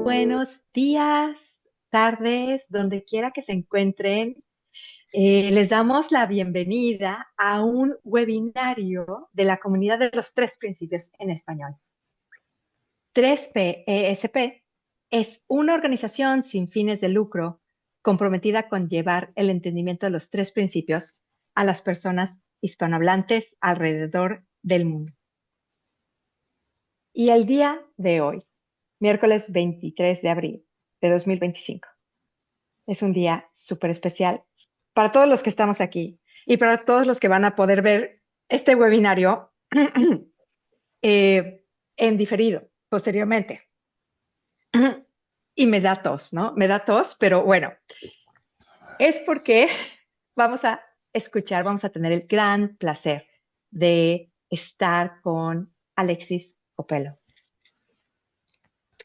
Buenos días, tardes, donde quiera que se encuentren. Les damos la bienvenida a un webinario de la comunidad de los tres principios en español. 3P ESP es una organización sin fines de lucro comprometida con llevar el entendimiento de los tres principios a las personas hispanohablantes alrededor del mundo. Y el día de hoy, miércoles 23 de abril de 2025, es un día súper especial para todos los que estamos aquí y para todos los que van a poder ver este webinario en diferido posteriormente. Y me da tos, ¿no? Me da tos, pero bueno, es porque vamos a escuchar, vamos a tener el gran placer de estar con Alexis Copelo,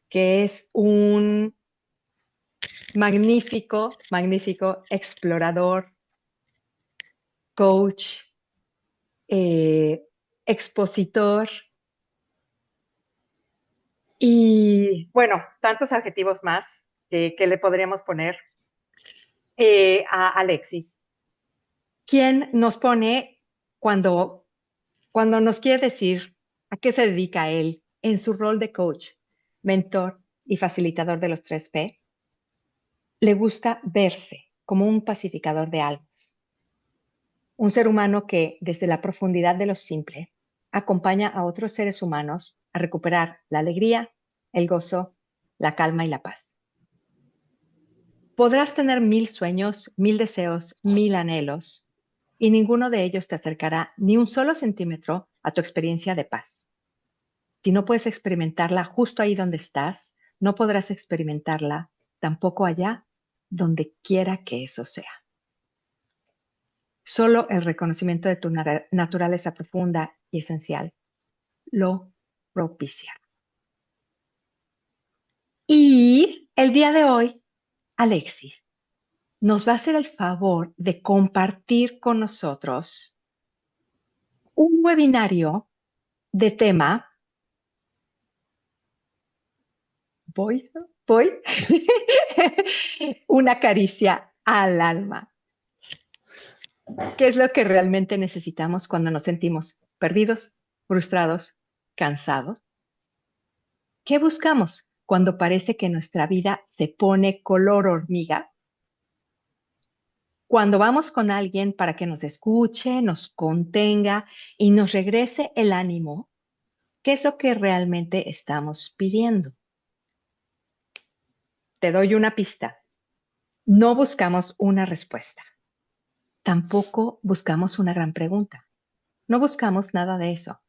que es un magnífico, magnífico explorador, coach, expositor y, bueno, tantos adjetivos más que le podríamos poner a Alexis, quien nos pone cuando nos quiere decir a qué se dedica él en su rol de coach, mentor y facilitador de los 3P. Le gusta verse como un pacificador de almas, un ser humano que, desde la profundidad de lo simple, acompaña a otros seres humanos a recuperar la alegría, el gozo, la calma y la paz. Podrás tener 1000 sueños, 1000 deseos, 1000 anhelos, y ninguno de ellos te acercará ni un solo centímetro a tu experiencia de paz. Si no puedes experimentarla justo ahí donde estás, no podrás experimentarla tampoco allá donde quiera que eso sea. Solo el reconocimiento de tu naturaleza profunda y esencial lo propicia. Y el día de hoy, Alexis nos va a hacer el favor de compartir con nosotros un webinario de tema, voy, voy, una caricia al alma. ¿Qué es lo que realmente necesitamos cuando nos sentimos perdidos, frustrados, cansados? ¿Qué buscamos cuando parece que nuestra vida se pone color hormiga? Cuando vamos con alguien para que nos escuche, nos contenga y nos regrese el ánimo, ¿qué es lo que realmente estamos pidiendo? Te doy una pista. No buscamos una respuesta. Tampoco buscamos una gran pregunta. No buscamos nada de eso.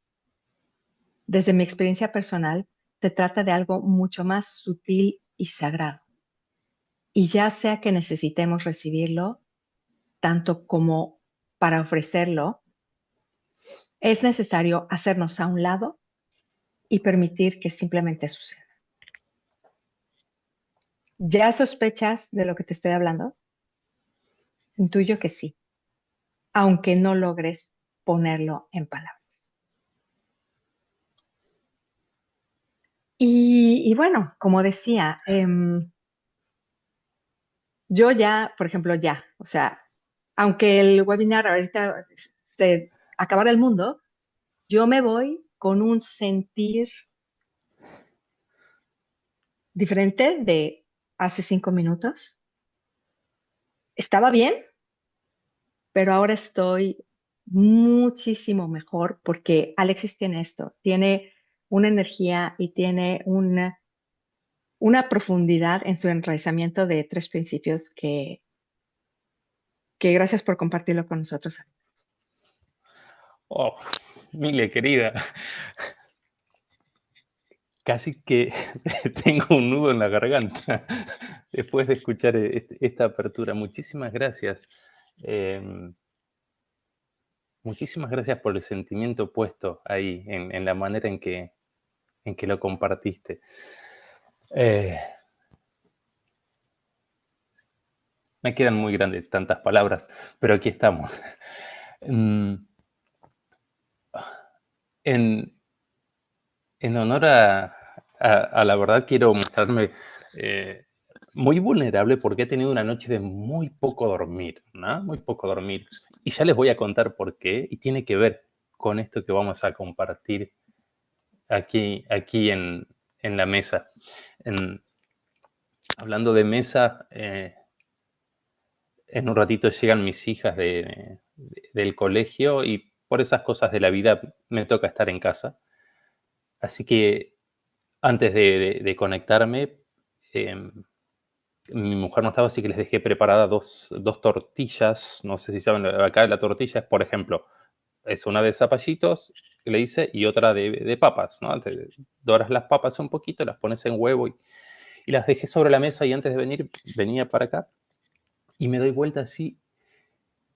Desde mi experiencia personal, se trata de algo mucho más sutil y sagrado. Y ya sea que necesitemos recibirlo, tanto como para ofrecerlo, es necesario hacernos a un lado y permitir que simplemente suceda. ¿Ya sospechas de lo que te estoy hablando? Intuyo que sí, aunque no logres ponerlo en palabras. Y bueno, como decía, yo ya, por ejemplo, ya, o sea, aunque el webinar ahorita se acabara el mundo, yo me voy con un sentir diferente de hace 5 minutos. Estaba bien, pero ahora estoy muchísimo mejor porque Alexis tiene esto, tiene una energía y tiene una profundidad en su enraizamiento de tres principios que gracias por compartirlo con nosotros. Oh, Mile, querida, casi que tengo un nudo en la garganta después de escuchar esta apertura. Muchísimas gracias. Muchísimas gracias por el sentimiento puesto ahí, en la manera en que lo compartiste. Me quedan muy grandes tantas palabras, pero aquí estamos. En En honor a la verdad, quiero mostrarme eh, muy vulnerable porque he tenido una noche de muy poco dormir, ¿no? Muy poco dormir. Y ya les voy a contar por qué, y tiene que ver con esto que vamos a compartir aquí en la mesa. En- Hablando de mesa, en un ratito llegan mis hijas del colegio y por esas cosas de la vida me toca estar en casa. Así que antes de conectarme, eh, mi mujer no estaba, así que les dejé preparadas dos tortillas. No sé si saben, acá la tortilla es, por ejemplo, es una de zapallitos que le hice y otra de papas, ¿no? Doras las papas un poquito, las pones en huevo y las dejé sobre la mesa y antes de venir, venía para acá y me doy vuelta así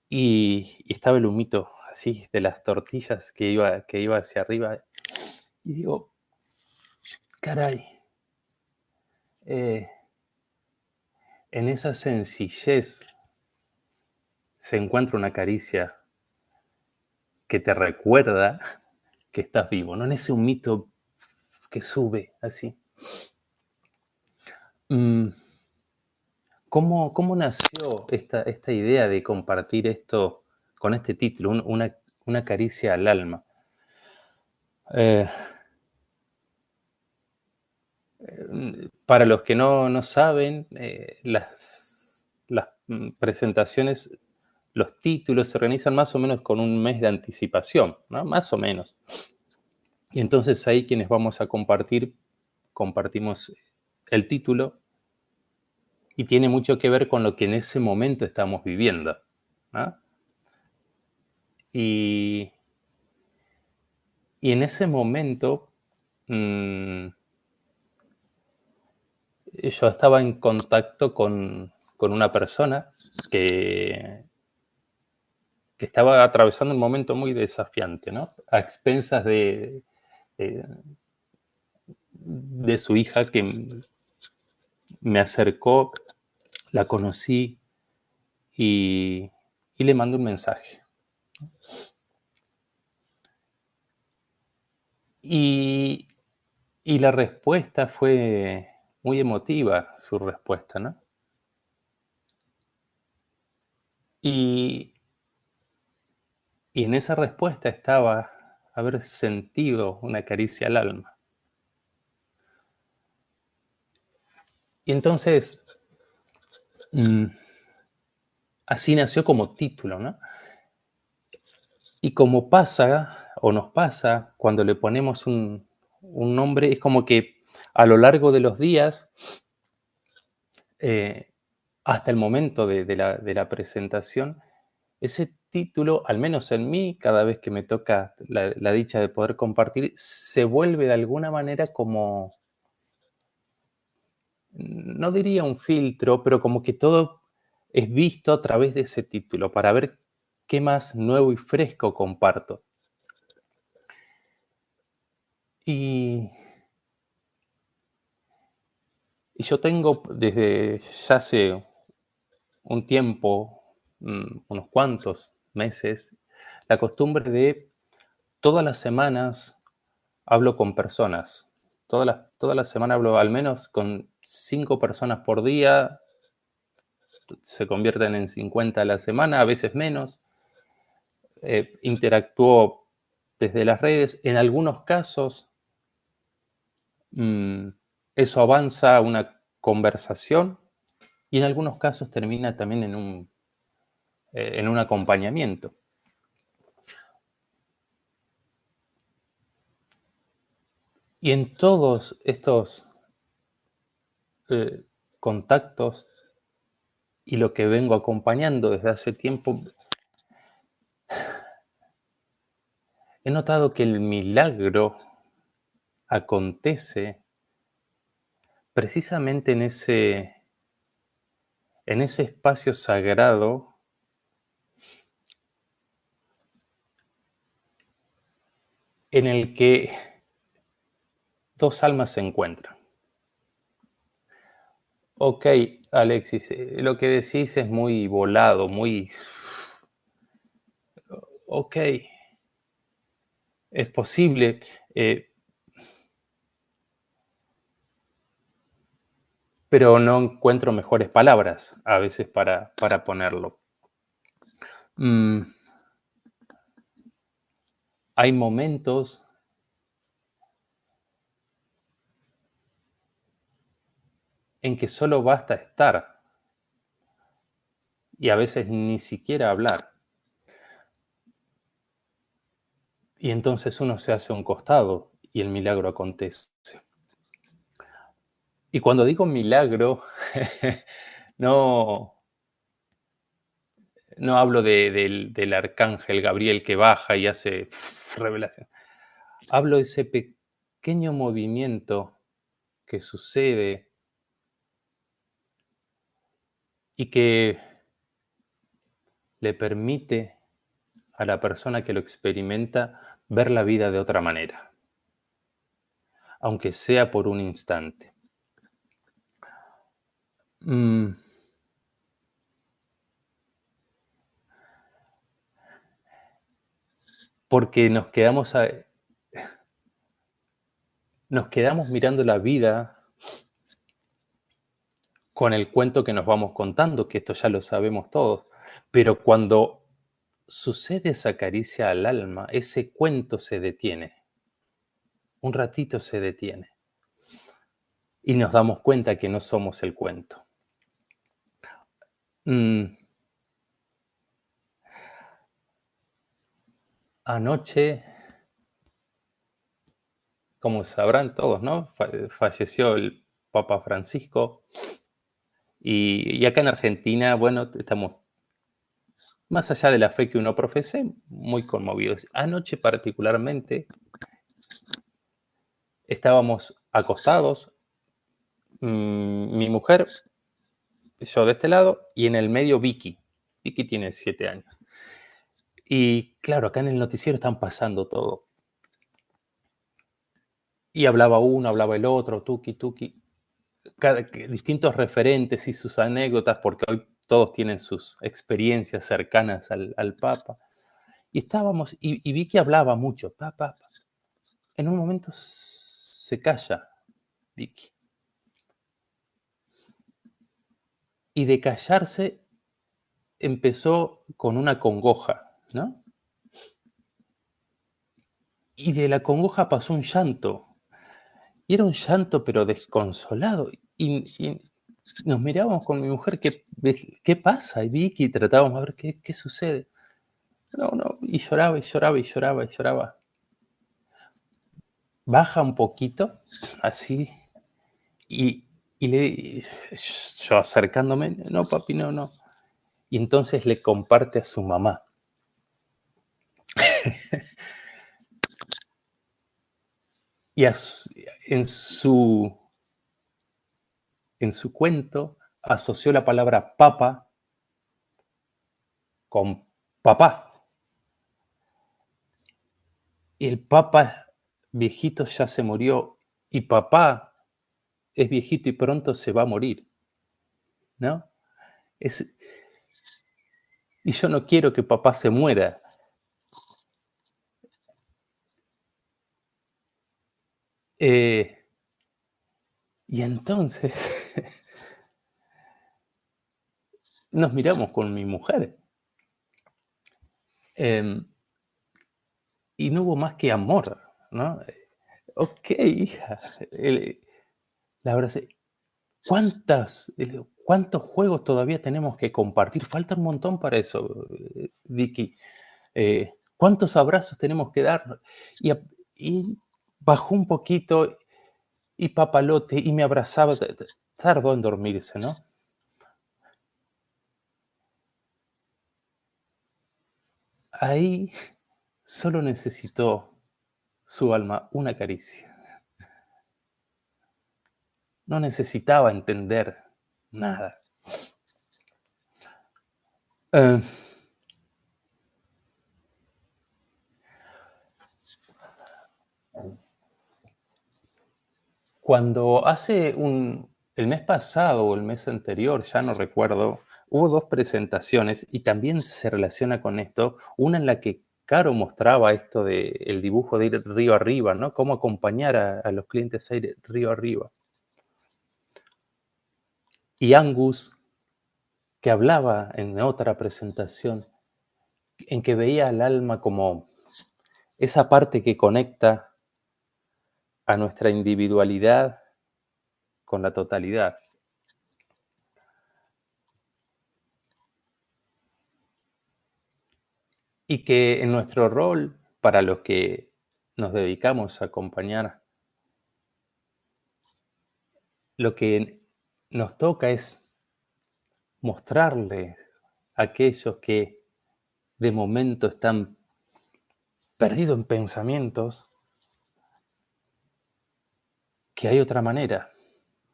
y estaba el humito así de las tortillas que iba hacia arriba y digo, caray, eh, en esa sencillez se encuentra una caricia que te recuerda que estás vivo, ¿no? En ese humito que sube así. Mm, ¿Cómo nació esta idea de compartir esto con este título, una caricia al alma? Eh, para los que no saben, las presentaciones, los títulos se organizan más o menos con un mes de anticipación, ¿no? Más o menos. Y entonces ahí quienes vamos a compartir, compartimos el título y tiene mucho que ver con lo que en ese momento estamos viviendo, ¿no? Y, y en ese momento yo estaba en contacto con una persona que, que estaba atravesando un momento muy desafiante, ¿no? A expensas de, de su hija que me acercó, la conocí y le mandé un mensaje. Y, y la respuesta fue muy emotiva, su respuesta, ¿no? Y, y en esa respuesta estaba haber sentido una caricia al alma. Y entonces, mmm, así nació como título, ¿no? Y como pasa, o nos pasa, cuando le ponemos un nombre, es como que a lo largo de los días, eh, hasta el momento de la presentación, ese título, al menos en mí, cada vez que me toca la dicha de poder compartir, se vuelve de alguna manera como, no diría un filtro, pero como que todo es visto a través de ese título para ver qué más nuevo y fresco comparto. Y, y yo tengo desde ya hace un tiempo, unos cuantos meses, la costumbre de todas las semanas hablo con personas. Toda la semana hablo al menos con 5 personas por día, se convierten en 50 a la semana, a veces menos. Interactúo desde las redes. En algunos casos, mmm, eso avanza a una conversación y en algunos casos termina también en un acompañamiento. Y en todos estos contactos y lo que vengo acompañando desde hace tiempo, he notado que el milagro acontece precisamente en ese espacio sagrado en el que dos almas se encuentran. Ok, Alexis, lo que decís es muy volado, muy... Ok, es posible. pero no encuentro mejores palabras a veces para ponerlo. Hay momentos en que solo basta estar y a veces ni siquiera hablar. Y entonces uno se hace a un costado y el milagro acontece. Y cuando digo milagro, no, no hablo del arcángel Gabriel que baja y hace revelación. Hablo de ese pequeño movimiento que sucede y que le permite a la persona que lo experimenta ver la vida de otra manera, aunque sea por un instante. Porque nos quedamos mirando la vida con el cuento que nos vamos contando, que esto ya lo sabemos todos, pero cuando sucede esa caricia al alma, ese cuento se detiene, un ratito se detiene, y nos damos cuenta que no somos el cuento. Anoche, como sabrán todos, ¿no? Falleció el Papa Francisco, y acá en Argentina, bueno, estamos, más allá de la fe que uno profese, muy conmovidos. Anoche particularmente estábamos acostados, mi mujer, yo de este lado, y en el medio Vicky. Vicky tiene 7 años. Y claro, acá en el noticiero están pasando todo. Y hablaba uno, hablaba el otro, tuki, tuki. Distintos referentes y sus anécdotas, porque hoy todos tienen sus experiencias cercanas al Papa. Y estábamos, y Vicky hablaba mucho, papá. En un momento se calla Vicky. Y de callarse empezó con una congoja, ¿no? Y de la congoja pasó un llanto. Y era un llanto pero desconsolado. Y nos mirábamos con mi mujer, ¿qué pasa? Y Vicky tratábamos a ver qué sucede. No, no, y lloraba, y lloraba, y lloraba, y lloraba. Baja un poquito, así, y yo acercándome, no, papi, no, no. Y entonces le comparte a su mamá. Y en su cuento asoció la palabra papa con papá. Y el papa viejito ya se murió y papá es viejito y pronto se va a morir, ¿no? Y yo no quiero que papá se muera. Y entonces nos miramos con mi mujer. Y no hubo más que amor, ¿no? Ok, hija. La verdad es, ¿cuántos juegos todavía tenemos que compartir? Falta un montón para eso, Vicky. ¿Cuántos abrazos tenemos que dar? Y bajó un poquito y papalote y me abrazaba. Tardó en dormirse, ¿no? Ahí solo necesitó su alma una caricia. No necesitaba entender nada. Eh, Cuando el mes pasado o el mes anterior, ya no recuerdo, hubo 2 presentaciones y también se relaciona con esto. Una en la que Caro mostraba esto del dibujo de ir río arriba, ¿no? Cómo acompañar a los clientes a ir río arriba. Y Angus, que hablaba en otra presentación, en que veía al alma como esa parte que conecta a nuestra individualidad con la totalidad. Y que en nuestro rol, para los que nos dedicamos a acompañar, lo que nos toca es mostrarles a aquellos que de momento están perdidos en pensamientos que hay otra manera,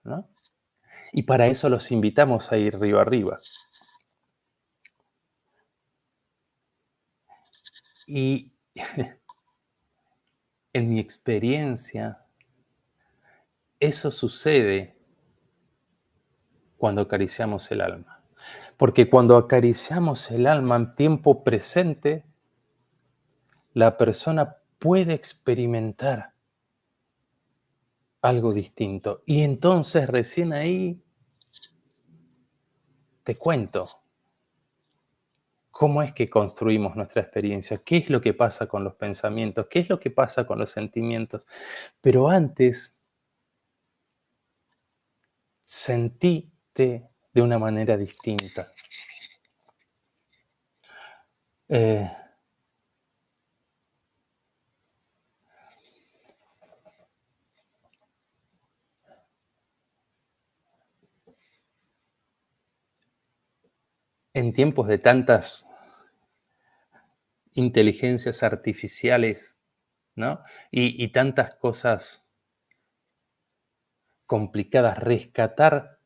¿no? Y para eso los invitamos a ir río arriba. Y en mi experiencia, eso sucede cuando acariciamos el alma. Porque cuando acariciamos el alma en tiempo presente, la persona puede experimentar algo distinto. Y entonces recién ahí te cuento cómo es que construimos nuestra experiencia, qué es lo que pasa con los pensamientos, qué es lo que pasa con los sentimientos. Pero antes, sentíte de una manera distinta. En tiempos de tantas inteligencias artificiales, ¿no? Y tantas cosas complicadas, rescatar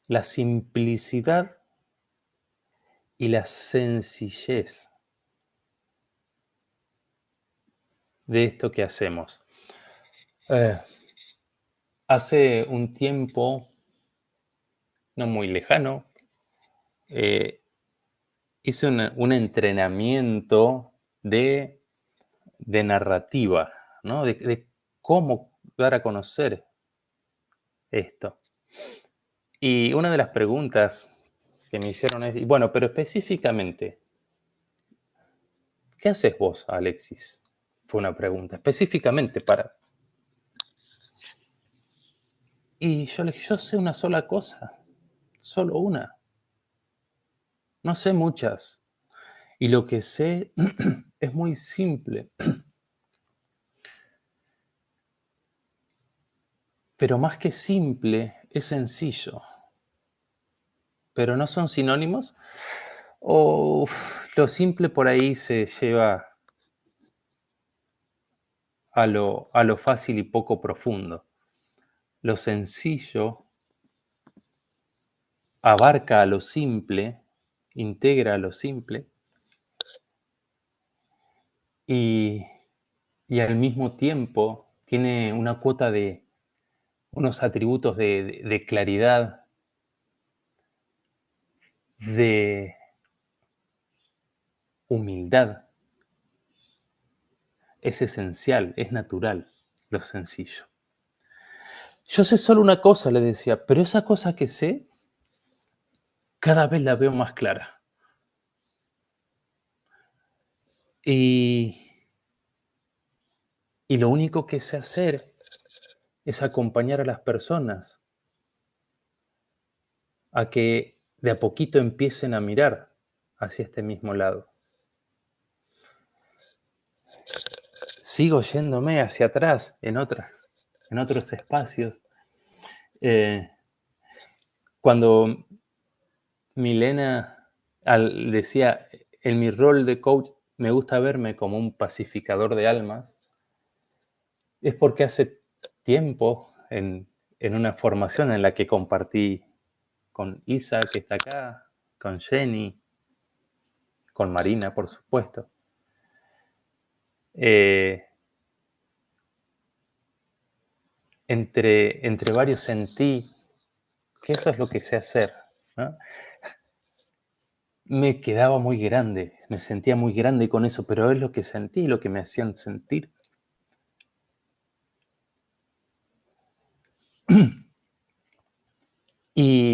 la simplicidad y la sencillez de esto que hacemos. Hace un tiempo, no muy lejano, hice un entrenamiento de narrativa, ¿no? De cómo dar a conocer esto. Y una de las preguntas que me hicieron es, bueno, pero específicamente, ¿qué haces vos, Alexis? Fue una pregunta, específicamente para... Y yo le dije, yo sé una sola cosa, solo una. No sé muchas. Y lo que sé es muy simple. Pero más que simple, es sencillo. ¿Pero no son sinónimos? O lo simple por ahí se lleva a lo fácil y poco profundo. Lo sencillo abarca a lo simple, integra a lo simple y, y al mismo tiempo tiene una cuota de unos atributos de claridad, de humildad. Es esencial, es natural, lo sencillo. Yo sé solo una cosa, le decía, pero esa cosa que sé, cada vez la veo más clara. Y lo único que sé hacer es acompañar a las personas a que de a poquito empiecen a mirar hacia este mismo lado. Sigo yéndome hacia atrás en otros espacios. Cuando Milena decía, en mi rol de coach me gusta verme como un pacificador de almas, es porque hace tiempo, en una formación en la que compartí con Isa, que está acá, con Jenny, con Marina, por supuesto, entre varios sentí que eso es lo que sé hacer, ¿no? Me quedaba muy grande, me sentía muy grande con eso, pero es lo que sentí, lo que me hacían sentir.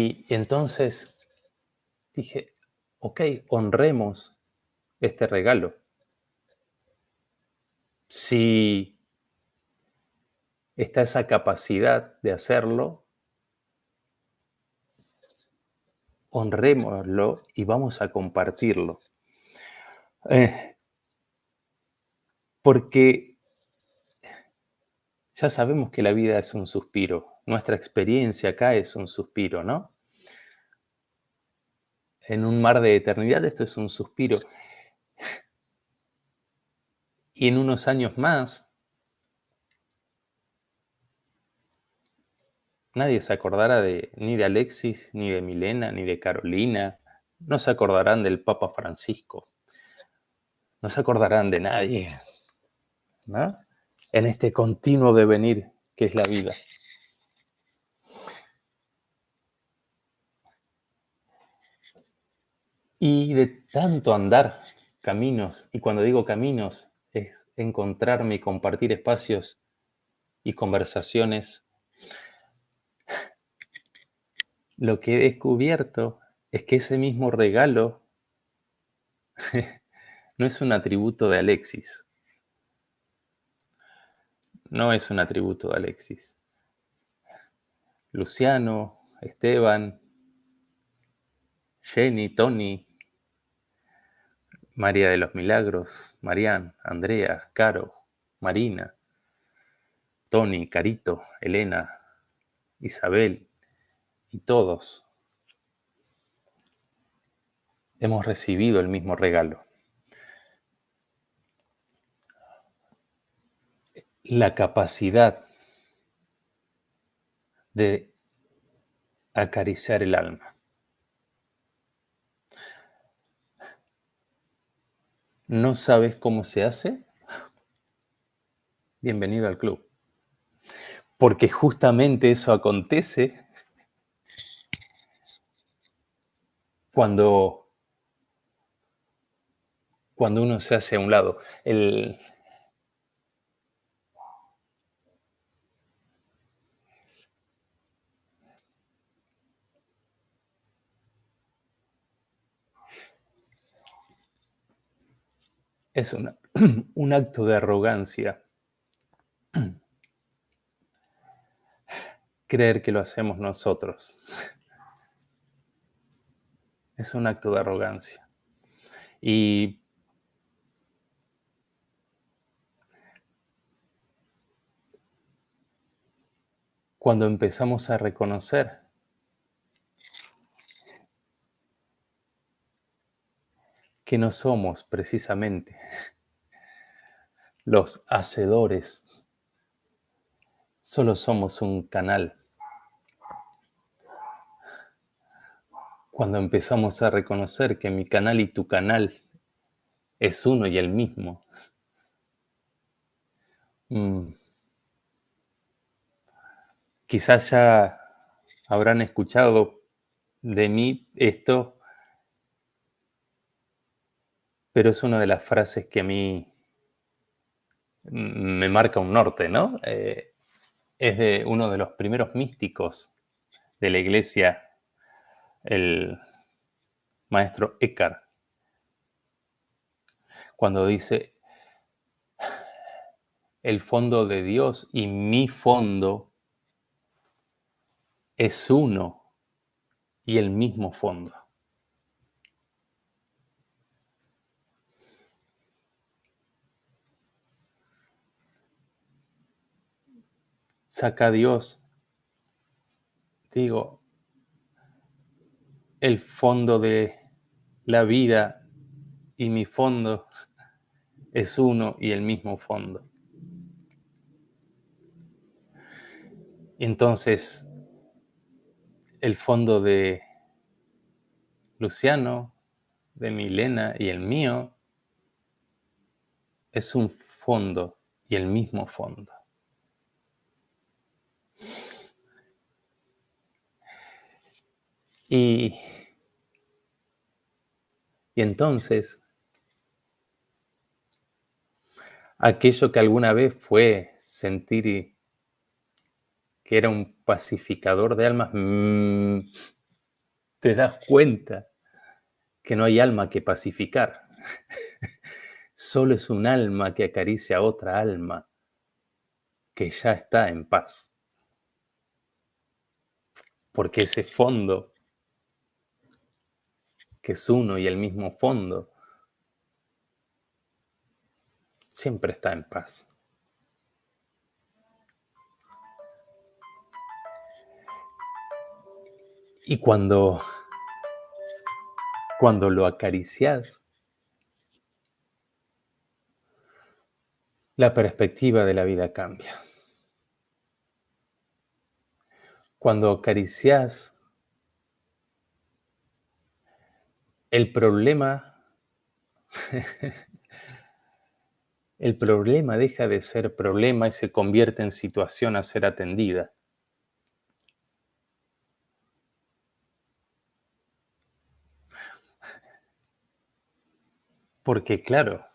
Y entonces dije, ok, honremos este regalo. Si está esa capacidad de hacerlo, honrémoslo y vamos a compartirlo. Porque ya sabemos que la vida es un suspiro, nuestra experiencia acá es un suspiro, ¿no? En un mar de eternidad esto es un suspiro. Y en unos años más, nadie se acordará ni de Alexis, ni de Milena, ni de Carolina. No se acordarán del Papa Francisco. No se acordarán de nadie, ¿no? En este continuo devenir que es la vida. Y de tanto andar caminos, y cuando digo caminos, es encontrarme y compartir espacios y conversaciones, lo que he descubierto es que ese mismo regalo no es un atributo de Alexis. No es un atributo de Alexis. Luciano, Esteban, Jenny, Tony, María de los Milagros, Marián, Andrea, Caro, Marina, Tony, Carito, Elena, Isabel y todos hemos recibido el mismo regalo. La capacidad de acariciar el alma. ¿No sabes cómo se hace? Bienvenido al club. Porque justamente eso acontece cuando uno se hace a un lado. Es un acto de arrogancia creer que lo hacemos nosotros. Es un acto de arrogancia. Y cuando empezamos a reconocer que no somos precisamente los hacedores, solo somos un canal. Cuando empezamos a reconocer que mi canal y tu canal es uno y el mismo, quizás ya habrán escuchado de mí esto, pero es una de las frases que a mí me marca un norte, ¿no? Es de uno de los primeros místicos de la iglesia, el maestro Eckhart, cuando dice, el fondo de Dios y mi fondo es uno y el mismo fondo. Saca a Dios, digo, el fondo de la vida y mi fondo es uno y el mismo fondo. Entonces, el fondo de Luciano, de Milena y el mío es un fondo y el mismo fondo. Y entonces, aquello que alguna vez fue sentir que era un pacificador de almas, te das cuenta que no hay alma que pacificar. Solo es un alma que acaricia a otra alma que ya está en paz. Porque ese fondo, que es uno y el mismo fondo, siempre está en paz. Y cuando lo acaricias, la perspectiva de la vida cambia. Cuando acaricias, el problema deja de ser problema y se convierte en situación a ser atendida. Porque claro,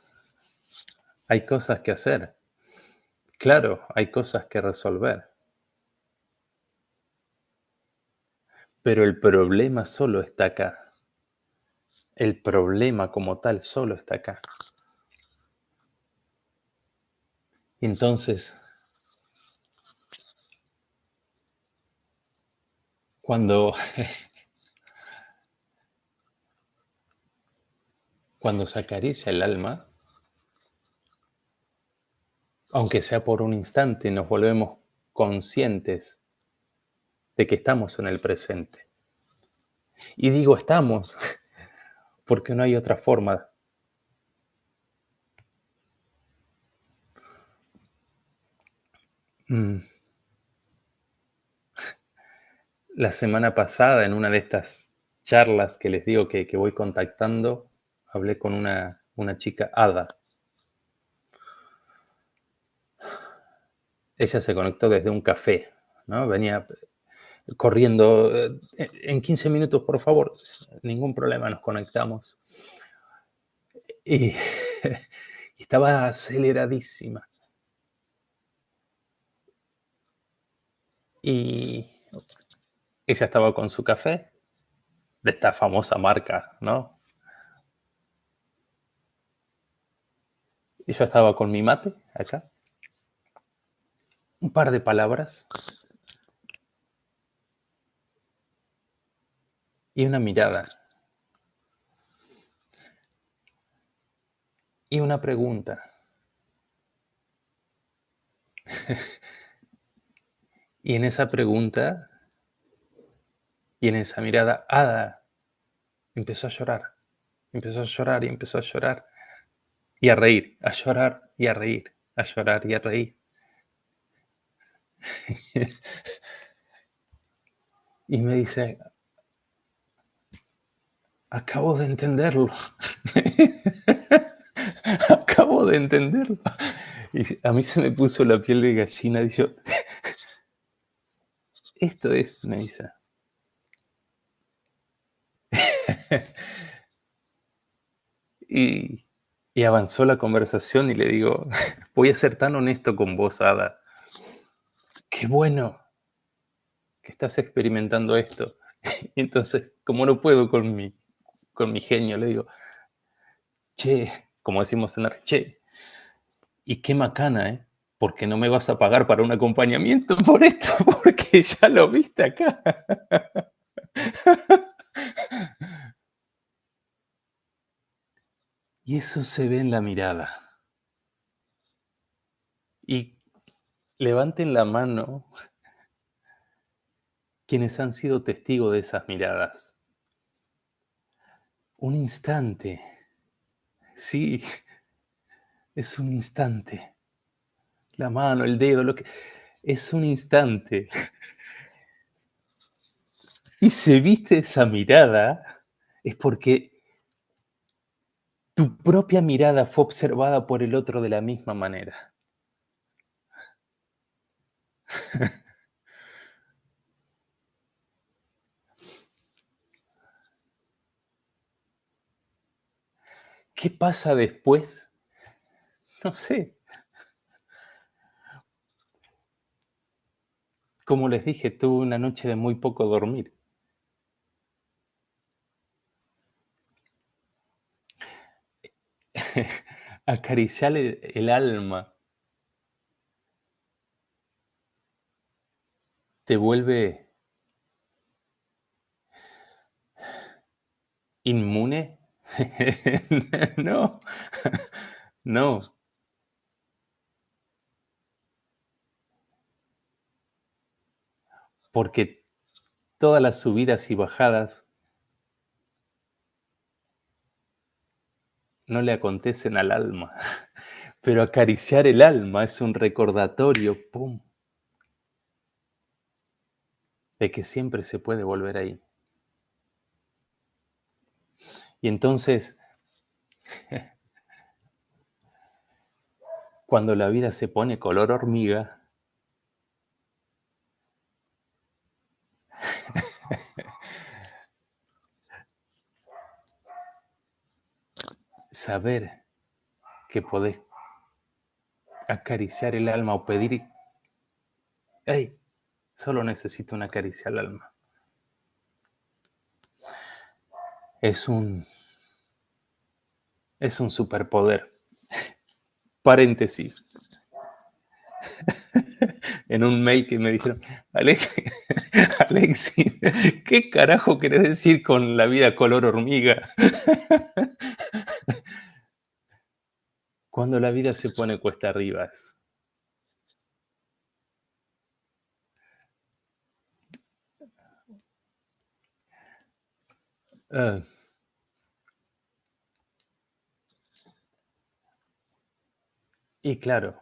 hay cosas que hacer. Claro, hay cosas que resolver. Pero el problema solo está acá. El problema como tal solo está acá. Y entonces, cuando se acaricia el alma, aunque sea por un instante, nos volvemos conscientes de que estamos en el presente. Y digo estamos, porque no hay otra forma. La semana pasada, en una de estas charlas que les digo que voy contactando, hablé con una chica, Ada. Ella se conectó desde un café, ¿no? Venía corriendo, en 15 minutos, por favor. Ningún problema, nos conectamos. Y, y estaba aceleradísima. Y ella estaba con su café, de esta famosa marca, ¿no? Y yo estaba con mi mate, acá. Un par de palabras. Y una mirada. Y una pregunta. Y en esa pregunta y en esa mirada, Ada empezó a llorar. Empezó a llorar y empezó a llorar. Y a reír, a llorar y a reír, a llorar y a reír. Y me dice, acabo de entenderlo. Acabo de entenderlo. Y a mí se me puso la piel de gallina. Dice, esto es, me dice. Y avanzó la conversación y le digo, voy a ser tan honesto con vos, Ada. Qué bueno que estás experimentando esto. Y entonces, como no puedo con mi genio, le digo, che, como decimos en la che, y qué macana, ¿eh? Porque no me vas a pagar para un acompañamiento por esto, porque ya lo viste acá. Y eso se ve en la mirada. Y levanten la mano quienes han sido testigos de esas miradas. Un instante. Sí, es un instante. La mano, el dedo, lo que... Es un instante. Y si viste esa mirada, es porque tu propia mirada fue observada por el otro de la misma manera. ¿Qué pasa después? No sé. Como les dije, tuve una noche de muy poco dormir. acariciar el alma te vuelve inmune. No, no, porque todas las subidas y bajadas no le acontecen al alma, pero acariciar el alma es un recordatorio, ¡pum!, de que siempre se puede volver ahí. Y entonces, cuando la vida se pone color hormiga, saber que podés acariciar el alma o pedir, hey, solo necesito una caricia al alma. Es un superpoder. Paréntesis. En un mail que me dijeron, Alexis, ¿qué carajo querés decir con la vida color hormiga? Cuando la vida se pone cuesta arriba. Uh, y claro,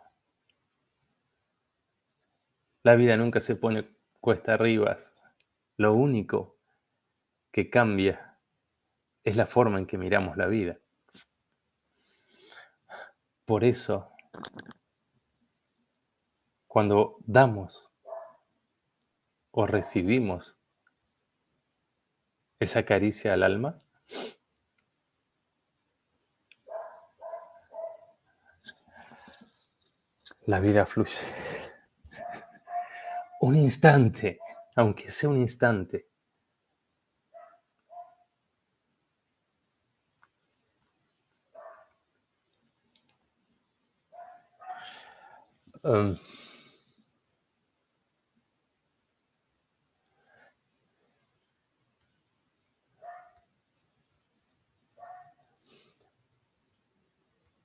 la vida nunca se pone cuesta arriba. Lo único que cambia es la forma en que miramos la vida. Por eso, cuando damos o recibimos esa caricia al alma, la vida fluye. Un instante, aunque sea un instante. Um,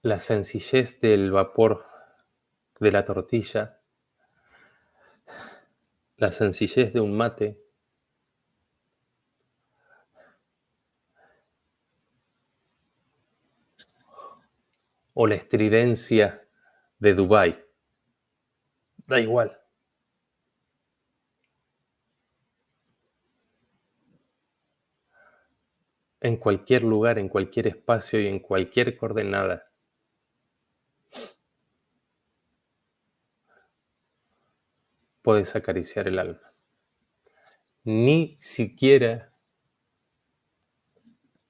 la sencillez del vapor de la tortilla, la sencillez de un mate, o la estridencia de Dubái. Da igual. En cualquier lugar, en cualquier espacio y en cualquier coordenada. Puedes acariciar el alma. Ni siquiera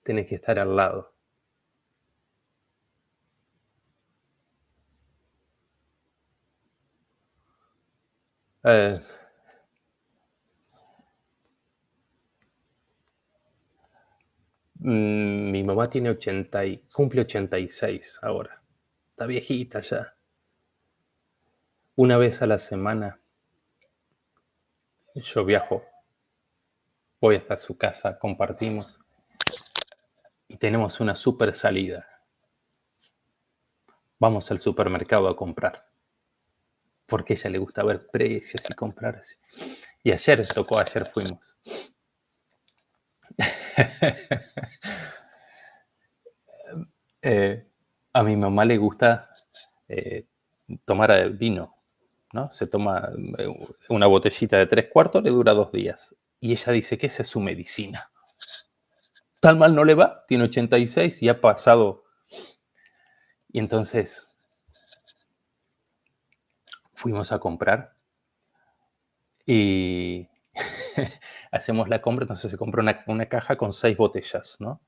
tenés que estar al lado. Mi mamá tiene 80 y cumple 86 ahora. Está viejita ya. Una vez a la semana yo viajo, voy hasta su casa, compartimos y tenemos una super salida. Vamos al supermercado a comprar, porque a ella le gusta ver precios y comprar así. Y ayer fuimos. A mi mamá le gusta tomar vino, ¿no? Se toma una botellita de 3/4, le dura 2 días. Y ella dice que esa es su medicina. Tan mal no le va, tiene 86 y ha pasado. Y entonces fuimos a comprar y hacemos la compra, entonces se compró una caja con 6 botellas, ¿no?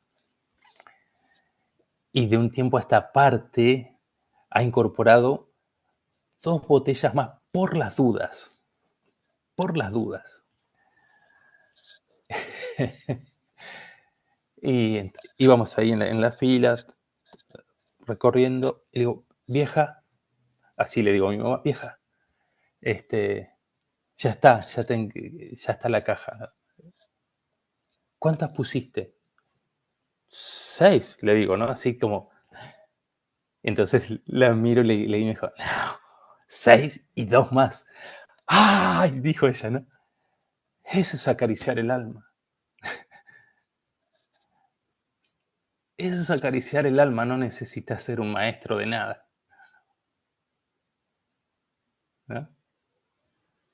Y de un tiempo a esta parte ha incorporado 2 botellas más por las dudas. Por las dudas. Y íbamos ahí en la fila, recorriendo y digo, vieja, así le digo a mi mamá, vieja, ya está, ya está la caja. ¿Cuántas pusiste? 6, le digo, ¿no? Así como, entonces la miro y le digo, no, 6 y 2 más. ¡Ay! Dijo ella, ¿no? Eso es acariciar el alma. Eso es acariciar el alma, no necesitas ser un maestro de nada, ¿no?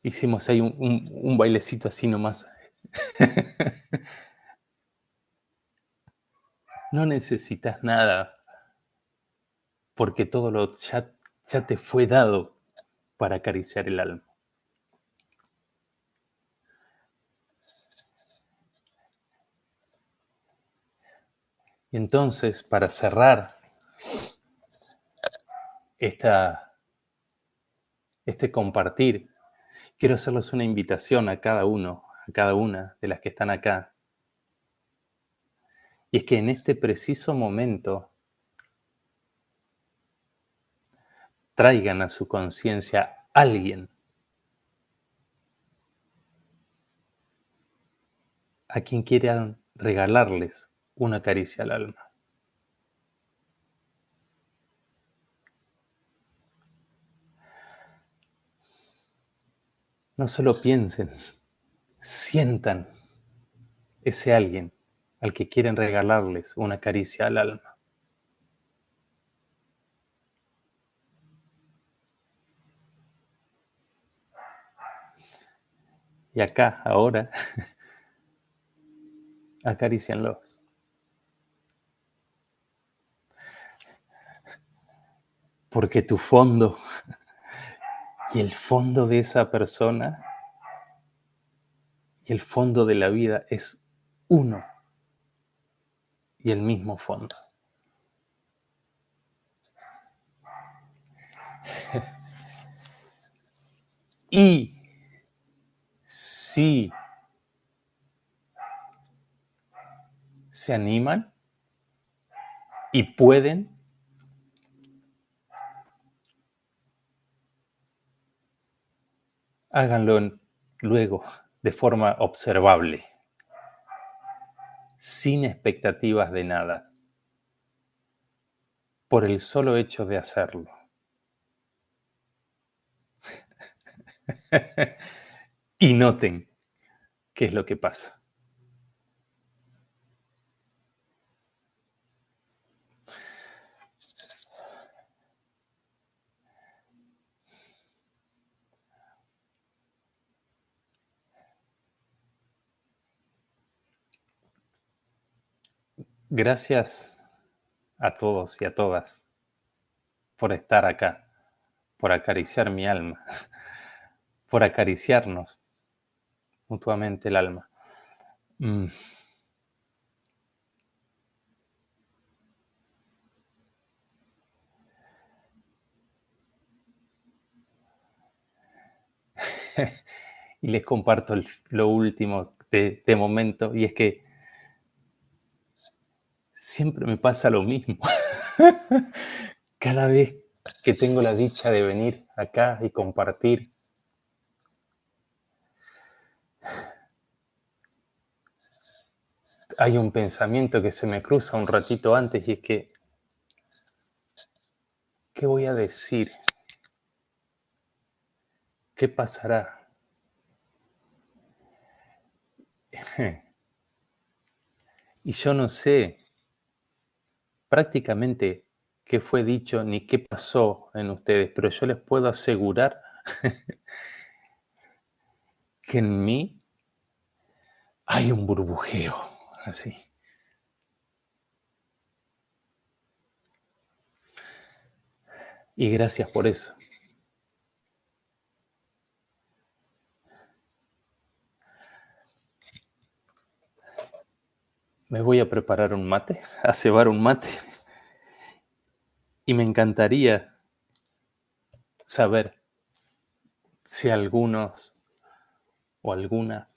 Hicimos ahí un bailecito así nomás. No necesitas nada, porque ya te fue dado para acariciar el alma. Y entonces, para cerrar este compartir, quiero hacerles una invitación a cada uno, a cada una de las que están acá. Y es que en este preciso momento traigan a su conciencia a alguien a quien quieran regalarles una caricia al alma. No solo piensen, sientan ese alguien al que quieren regalarles una caricia al alma. Y acá, ahora, acaricianlos. Porque tu fondo y el fondo de esa persona y el fondo de la vida es uno y el mismo fondo. Y si se animan y pueden, háganlo luego de forma observable, sin expectativas de nada, por el solo hecho de hacerlo. Y noten qué es lo que pasa. Gracias a todos y a todas por estar acá, por acariciar mi alma, por acariciarnos mutuamente el alma. Y les comparto lo último de momento, y es que siempre me pasa lo mismo. Cada vez que tengo la dicha de venir acá y compartir, hay un pensamiento que se me cruza un ratito antes y es que, ¿qué voy a decir? ¿Qué pasará? Y yo no sé prácticamente qué fue dicho ni qué pasó en ustedes, pero yo les puedo asegurar que en mí hay un burbujeo así. Y gracias por eso. Me voy a preparar un mate, a cebar un mate. Y me encantaría saber si algunos o alguna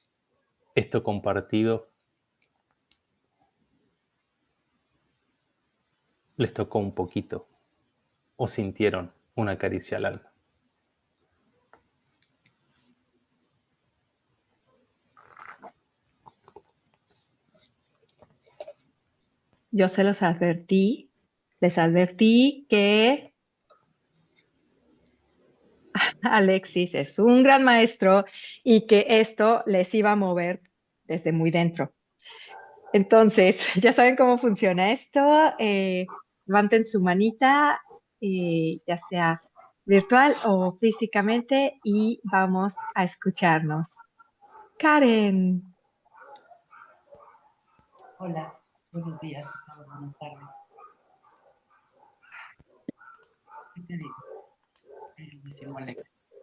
esto compartido les tocó un poquito o sintieron una caricia al alma. Yo se los advertí, les advertí que Alexis es un gran maestro y que esto les iba a mover desde muy dentro. Entonces, ya saben cómo funciona esto. Levanten su manita, ya sea virtual o físicamente, y vamos a escucharnos. Karen, Hola, buenos días, buenas tardes. ¿Qué te digo? Queridísimo Alexis,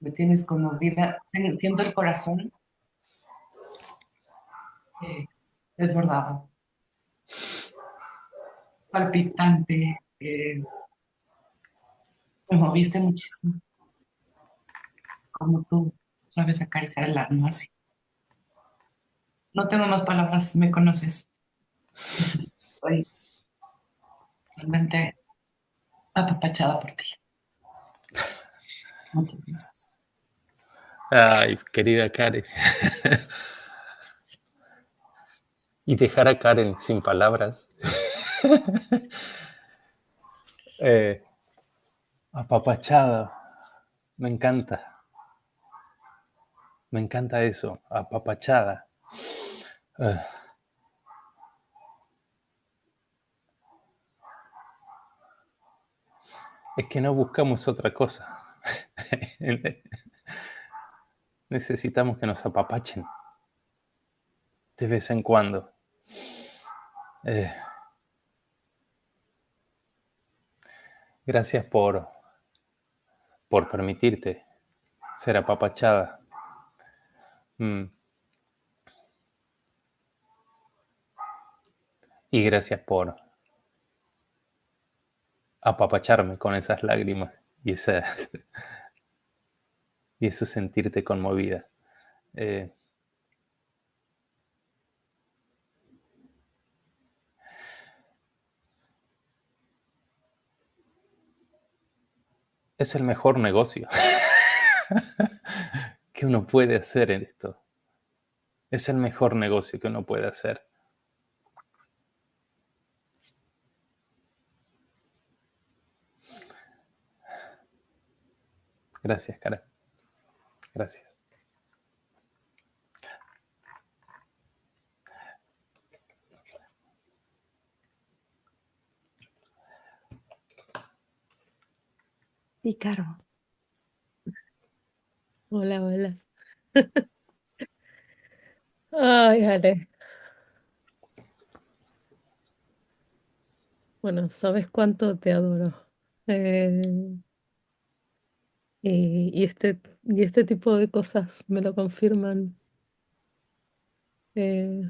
me tienes conmovida, siento el corazón desbordado, palpitante, me moviste muchísimo, como tú sabes acariciar el alma así. No tengo más palabras, me conoces. Estoy realmente apapachada por ti. Muchas gracias. Ay, querida Karen. Y dejar a Karen sin palabras. eh, Apapachada. Me encanta. Me encanta eso. Apapachada. Eh, es que no buscamos otra cosa. Necesitamos que nos apapachen de vez en cuando. Eh, Gracias por permitirte ser apapachada. Mm, y gracias por apapacharme con esas lágrimas y, y eso sentirte conmovida. Eh, es el mejor negocio que uno puede hacer en esto. Es el mejor negocio que uno puede hacer. Gracias, Karen. Gracias. Pícaro. Hola, hola. Ay, Ale. Bueno, sabes cuánto te adoro. Eh, y este tipo de cosas me lo confirman. Eh,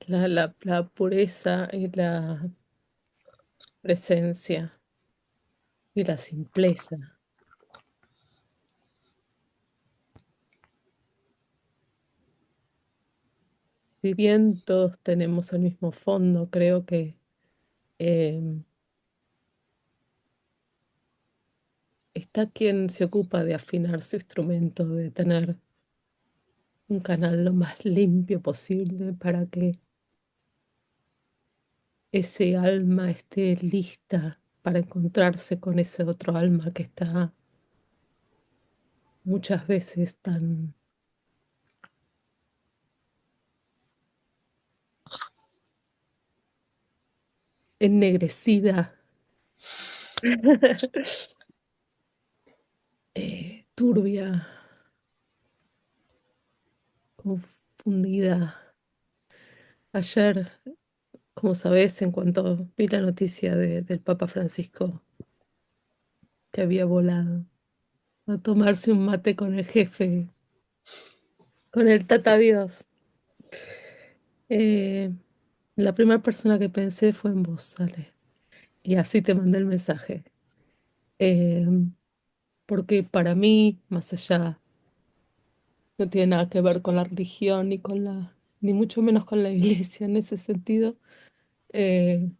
la pureza y la presencia y la simpleza. Si bien todos tenemos el mismo fondo, creo que em, está quien se ocupa de afinar su instrumento, de tener un canal lo más limpio posible para que ese alma esté lista para encontrarse con ese otro alma que está muchas veces tan ennegrecida, turbia, confundida. Ayer, como sabes, en cuanto vi la noticia del Papa Francisco que había volado a tomarse un mate con el jefe, con el Tata Dios, eh, la primera persona que pensé fue en vos, Ale. Y así te mandé el mensaje. eh, porque para mí, más allá, no tiene nada que ver con la religión ni con ni mucho menos con la iglesia en ese sentido. eh,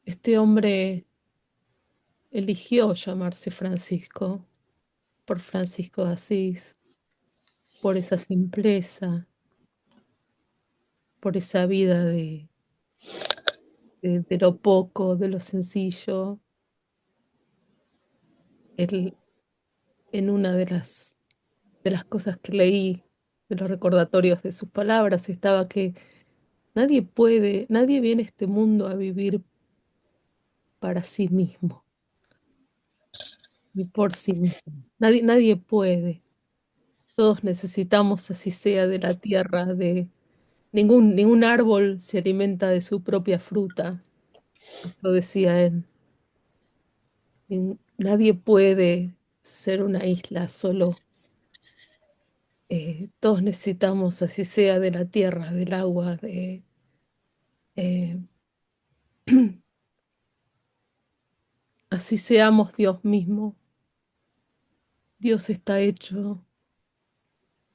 este hombre eligió llamarse Francisco por Francisco de Asís, por esa simpleza, por esa vida de lo poco, de lo sencillo. Él, en una de las cosas que leí, de los recordatorios de sus palabras, estaba que nadie viene a este mundo a vivir para sí mismo, ni por sí mismo. Nadie puede. Todos necesitamos, así sea, de la tierra, ningún árbol se alimenta de su propia fruta, lo decía él. Nadie puede ser una isla solo. Todos necesitamos, así sea, de la tierra, del agua, eh, así seamos Dios mismo. Dios está hecho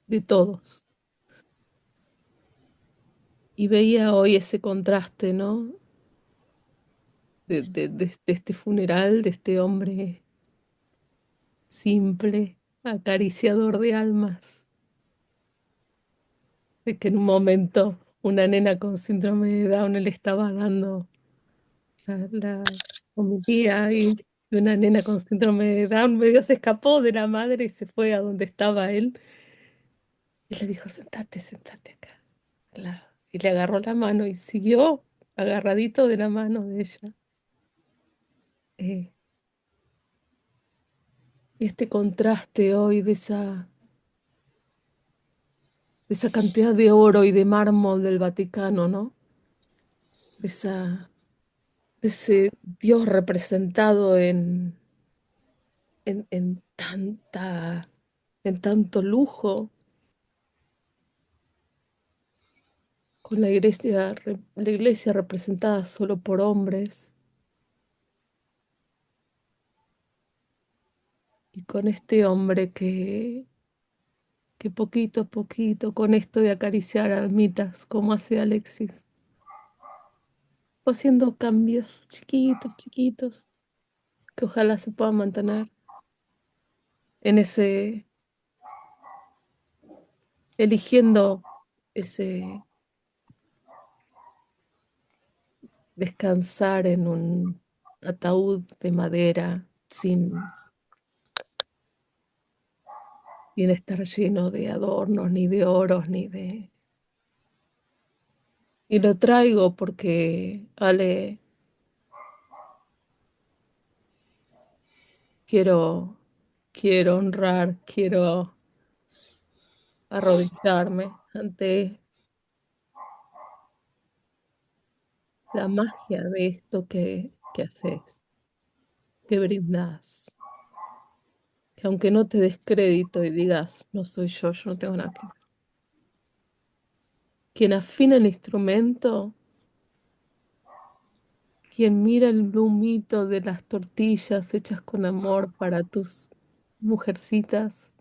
de todos. Y veía hoy ese contraste, ¿no? De este funeral, de este hombre simple, acariciador de almas, de que en un momento una nena con síndrome de Down le estaba dando la homilía y una nena con síndrome de Down medio se escapó de la madre y se fue a donde estaba él y le dijo, sentate, sentate acá. Y le agarró la mano y siguió agarradito de la mano de ella. Eh, y este contraste hoy de esa cantidad de oro y de mármol del Vaticano, ¿no? De de ese Dios representado en en tanto lujo, con la iglesia representada solo por hombres, y con este hombre que poquito a poquito, con esto de acariciar almitas, como hace Alexis, fue haciendo cambios chiquitos, chiquitos, que ojalá se puedan mantener en eligiendo ese descansar en un ataúd de madera sin estar lleno de adornos, ni de oros, ni de... Y lo traigo porque, Ale, quiero, quiero honrar, quiero arrodillarme ante la magia de esto que haces, que brindas, que aunque no te des crédito y digas, no soy yo no tengo nada que ver. Quien afina el instrumento, quien mira el humito de las tortillas hechas con amor para tus mujercitas,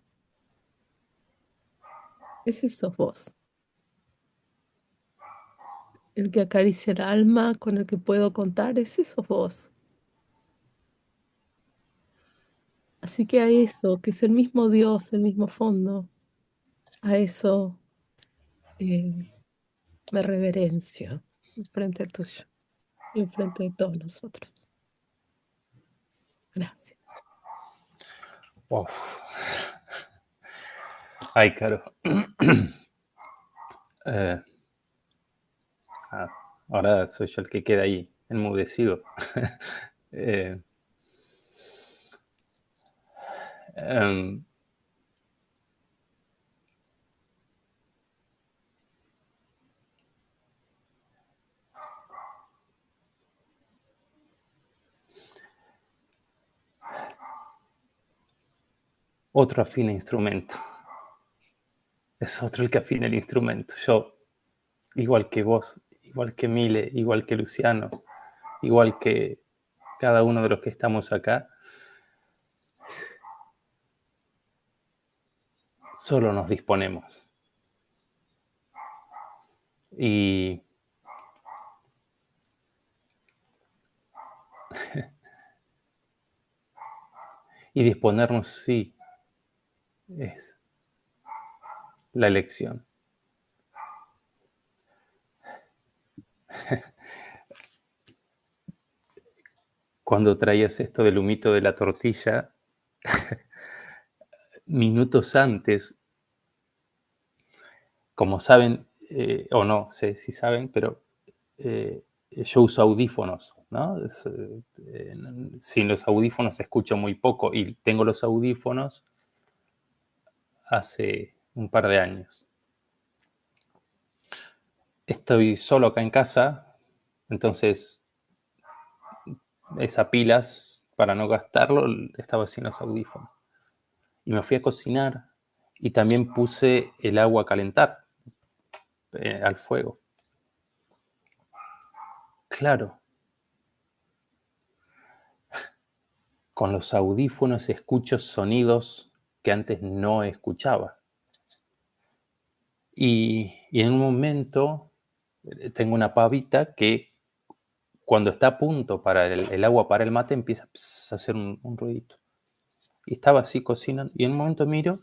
ese sos vos. El que acaricia el alma, con el que puedo contar, ese sos vos. Así que a eso, que es el mismo Dios, el mismo fondo, a eso eh, me reverencio enfrente tuyo y enfrente de todos nosotros. Gracias. Uf. Ay, Caro. Eh, ah, ahora soy yo el que queda ahí, enmudecido. Eh, em, Otro afina instrumento. Es otro el que afina el instrumento. Yo, igual que vos, igual que Mile, igual que Luciano, igual que cada uno de los que estamos acá, solo nos disponemos. Y disponernos, sí, es la elección. Cuando traías esto del humito de la tortilla, minutos antes, como saben, o no sé si saben, pero yo uso audífonos, ¿no? Sin los audífonos escucho muy poco y tengo los audífonos hace un par de años. Estoy solo acá en casa, entonces esas pilas, para no gastarlo, estaba sin los audífonos. Y me fui a cocinar y también puse el agua a calentar al fuego. Claro, con los audífonos escucho sonidos que antes no escuchaba. Y en un momento tengo una pavita que cuando está a punto para el agua para el mate empieza a hacer un ruidito. Y estaba así cocinando y en un momento miro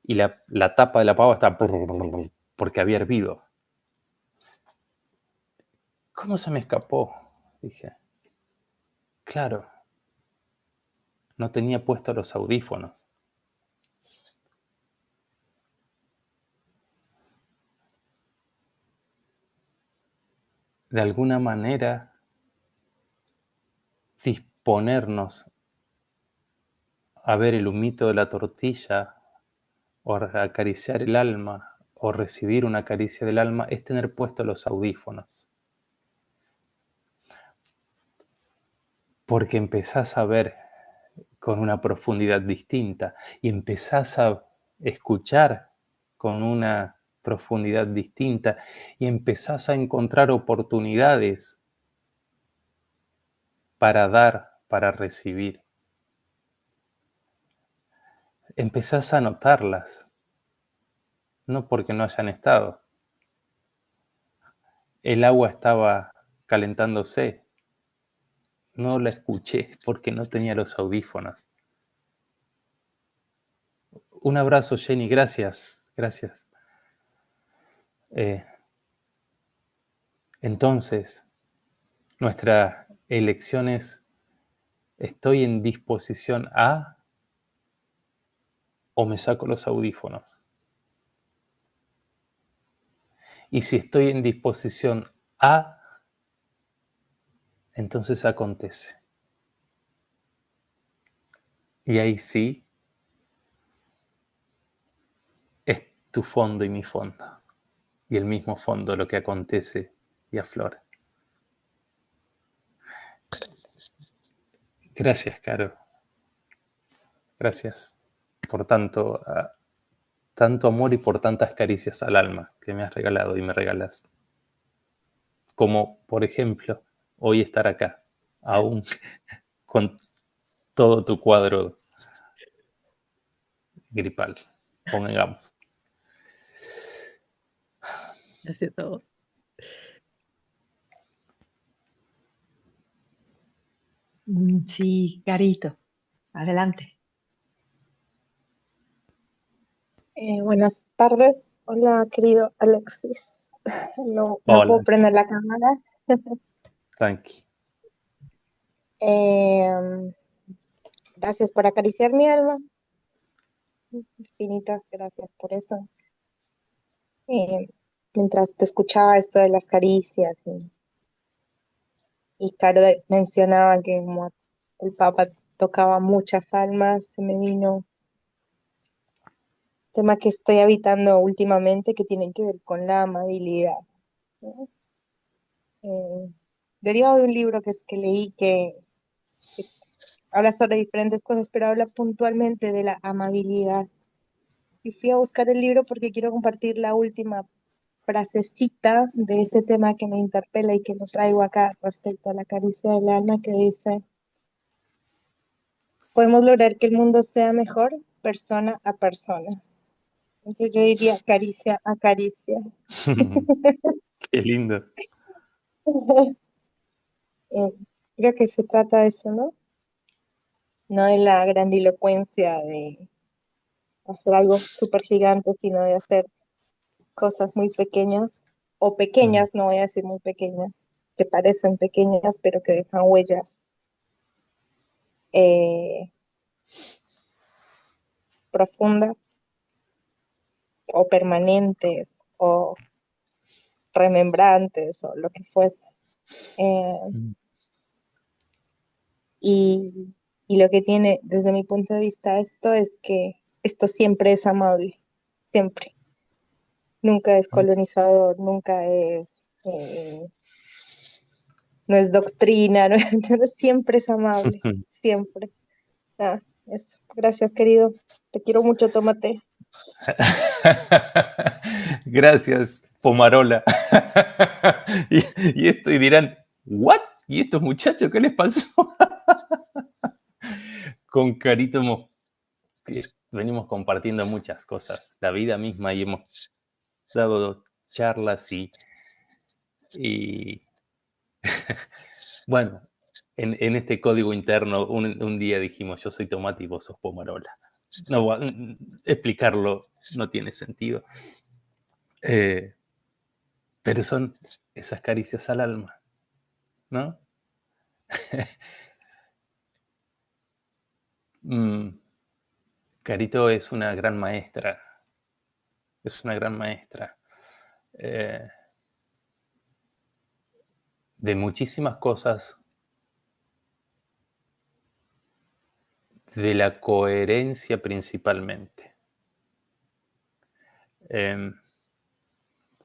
y la tapa de la pava está porque había hervido. ¿Cómo se me escapó? Dije, claro, no tenía puestos los audífonos. De alguna manera, disponernos a ver el humito de la tortilla o acariciar el alma o recibir una caricia del alma es tener puestos los audífonos. Porque empezás a ver con una profundidad distinta y empezás a escuchar con una profundidad distinta y empezás a encontrar oportunidades para dar, para recibir. Empezás a notarlas, no porque no hayan estado. El agua estaba calentándose, no la escuché porque no tenía los audífonos. Un abrazo, Jenny, gracias, gracias. Entonces, nuestra elección es, ¿estoy en disposición a o me saco los audífonos? Y si estoy en disposición a, entonces acontece. Y ahí sí, es tu fondo y mi fondo. Y el mismo fondo lo que acontece y aflora. Gracias, Caro. Gracias por tanto amor y por tantas caricias al alma que me has regalado y me regalas. Como, por ejemplo, hoy estar acá, aún con todo tu cuadro gripal, pongamos. Gracias a vos. Sí, Carito, adelante. Buenas tardes. Hola, querido Alexis. No Hola, puedo prender la cámara. tranqui. Gracias por acariciar mi alma. Infinitas gracias por eso. Mientras te escuchaba esto de las caricias y Caro mencionaba que como el Papa tocaba muchas almas, se me vino tema que estoy habitando últimamente que tiene que ver con la amabilidad, ¿no? Derivado de un libro que leí que habla sobre diferentes cosas, pero habla puntualmente de la amabilidad. Y fui a buscar el libro porque quiero compartir la última frasecita de ese tema que me interpela y que lo traigo acá respecto a la caricia del alma, que dice: podemos lograr que el mundo sea mejor persona a persona. Entonces yo diría caricia a caricia. Qué lindo. Creo que se trata de eso, ¿no? No de la grandilocuencia de hacer algo súper gigante, sino de hacer cosas muy pequeñas, o pequeñas, no voy a decir muy pequeñas, que parecen pequeñas, pero que dejan huellas profundas o permanentes o remembrantes o lo que fuese. Y lo que tiene, desde mi punto de vista, esto es que esto siempre es amable, siempre. Nunca es colonizador, nunca es, no es doctrina, ¿no? Entonces, siempre es amable, siempre. Ah, eso. Gracias, querido. Te quiero mucho, tómate. Gracias, Pomarola. y dirán, ¿what? ¿Y estos muchachos qué les pasó? Con Carito venimos compartiendo muchas cosas, la vida misma, y hemos dado charlas y bueno, en este código interno un día dijimos, yo soy Tomate y vos sos Pomarola. No, explicarlo no tiene sentido. Pero son esas caricias al alma, ¿no? Carito es una gran maestra. Es una gran maestra. De muchísimas cosas. De la coherencia principalmente.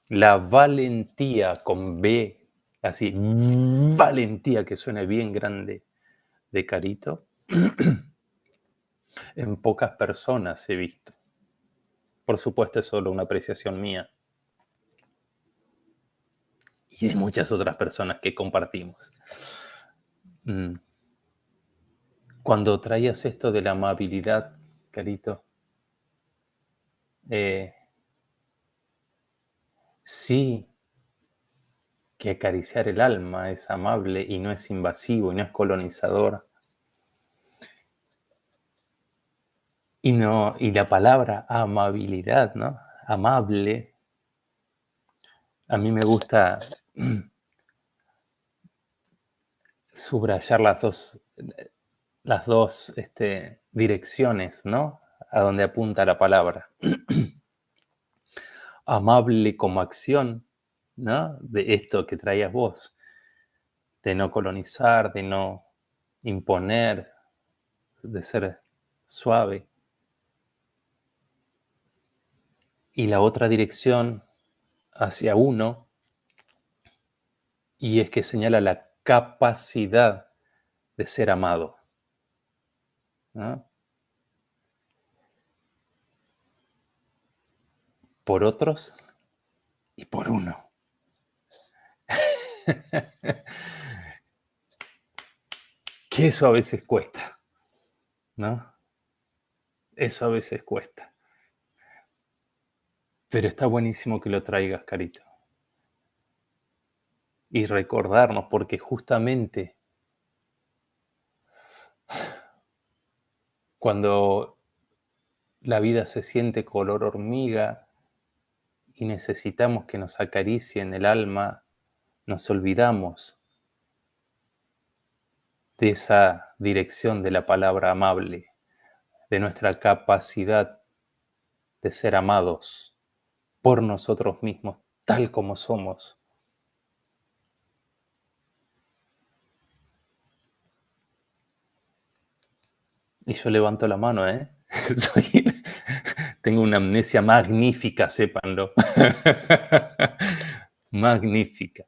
La valentía con B, así, valentía que suena bien grande de Carito, en pocas personas he visto. Por supuesto es solo una apreciación mía. Y de muchas otras personas que compartimos. Cuando traías esto de la amabilidad, Carito, sí que acariciar el alma es amable y no es invasivo y no es colonizador. Y la palabra amabilidad, ¿no? Amable, a mí me gusta subrayar las dos direcciones, ¿no? A donde apunta la palabra. Amable como acción, ¿no? De esto que traías vos, de no colonizar, de no imponer, de ser suave. Y la otra dirección hacia uno, y es que señala la capacidad de ser amado, ¿no? Por otros y por uno. Que eso a veces cuesta, ¿no? Eso a veces cuesta. Pero está buenísimo que lo traigas, Carito. Y recordarnos, porque justamente cuando la vida se siente color hormiga y necesitamos que nos acaricien el alma, nos olvidamos de esa dirección de la palabra amable, de nuestra capacidad de ser amados por nosotros mismos, tal como somos. Y yo levanto la mano, ¿eh? Tengo una amnesia magnífica, sépanlo. Magnífica.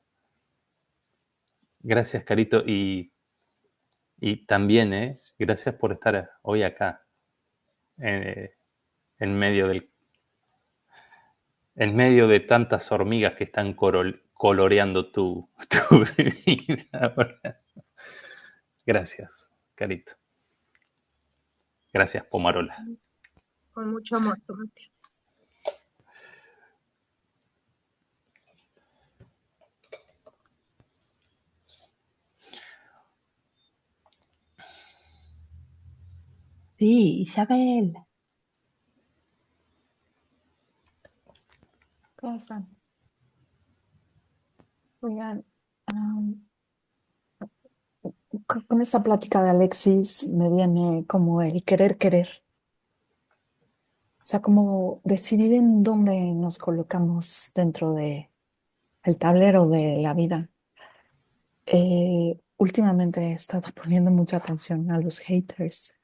Gracias, Carito. Y también, gracias por estar hoy acá, en medio de tantas hormigas que están coloreando tu vida. Gracias, Carito. Gracias, Pomarola. Con mucho amor, Tomate. Sí, Isabel. Cosa. Oigan, con esa plática de Alexis me viene como el querer querer. O sea, como decidir en dónde nos colocamos dentro de el tablero de la vida. Últimamente he estado poniendo mucha atención a los haters,